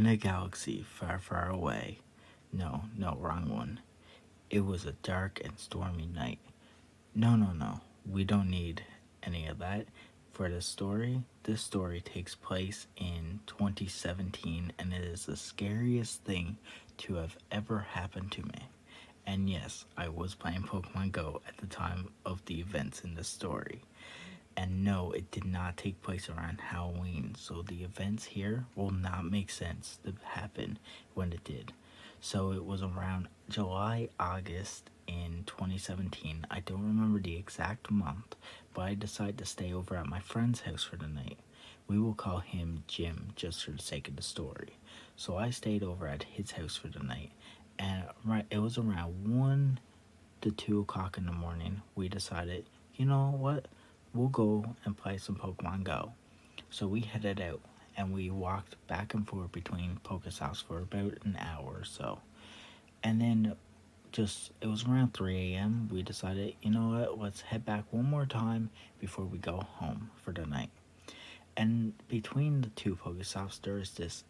In a galaxy far, far away. No, no, wrong one. It was a dark and stormy night. No, no, no. We don't need any of that. For this story takes place in 2017 and it is the scariest thing to have ever happened to me. And yes, I was playing Pokemon Go at the time of the events in this story. And no, it did not take place around Halloween, so the events here will not make sense to happen when it did. So it was around July, August in 2017. I don't remember the exact month, but I decided to stay over at my friend's house for the night. We will call him Jim just for the sake of the story. So I stayed over at his house for the night, and it was around 1 to 2 o'clock in the morning. We decided, you know what? We'll go and play some Pokemon Go. So we headed out and we walked back and forth between Pokestops for about an hour or so. And then it was around 3 a.m. We decided, you know what, let's head back one more time before we go home for the night. And between the two Pokestops, there is this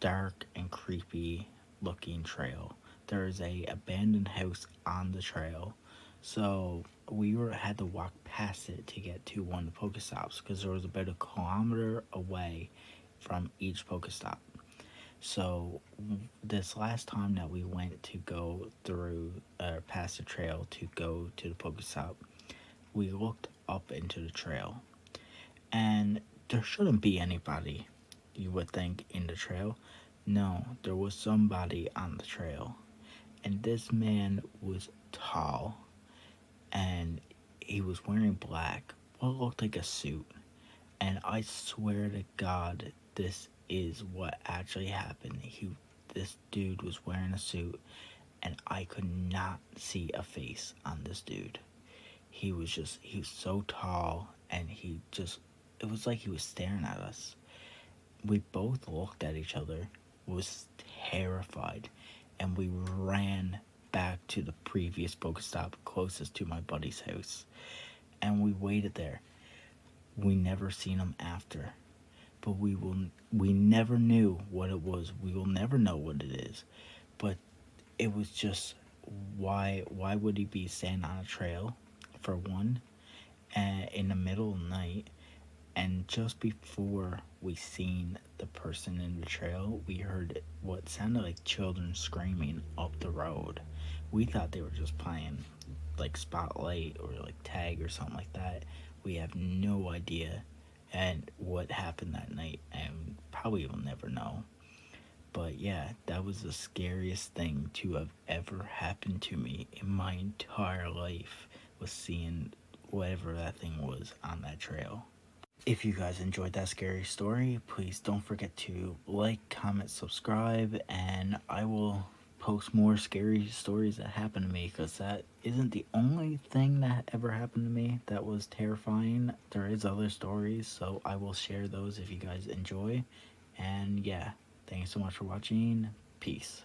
dark and creepy looking trail. There is a abandoned house on the trail. So had to walk past it to get to one of the Pokestops because there was about a kilometer away from each Pokestop. So this last time that we went to go through past the trail to go to the Pokestop, we looked up into the trail, and there shouldn't be anybody, you would think, in the trail. No, there was somebody on the trail, and this man was tall, and he was wearing black, what looked like a suit. And I swear to God, this is what actually happened. This dude was wearing a suit, and I could not see a face on this dude. He was so tall, and it was like he was staring at us. We both looked at each other, was terrified, and we ran back to the previous Pokestop closest to my buddy's house. And we waited there. We never seen him after. But we never knew what it was. We will never know what it is. But it was just, why would he be standing on a trail, for one, in the middle of the night? And just before we seen the person in the trail, we heard what sounded like children screaming up the road. We thought they were just playing like Spotlight or like tag or something like that. We have no idea and what happened that night, and probably will never know. But yeah, that was the scariest thing to have ever happened to me in my entire life, was seeing whatever that thing was on that trail. If you guys enjoyed that scary story, please don't forget to like, comment, subscribe, and I will post more scary stories that happened to me, because that isn't the only thing that ever happened to me that was terrifying. There is other stories, so I will share those if you guys enjoy. And yeah, thanks so much for watching. Peace.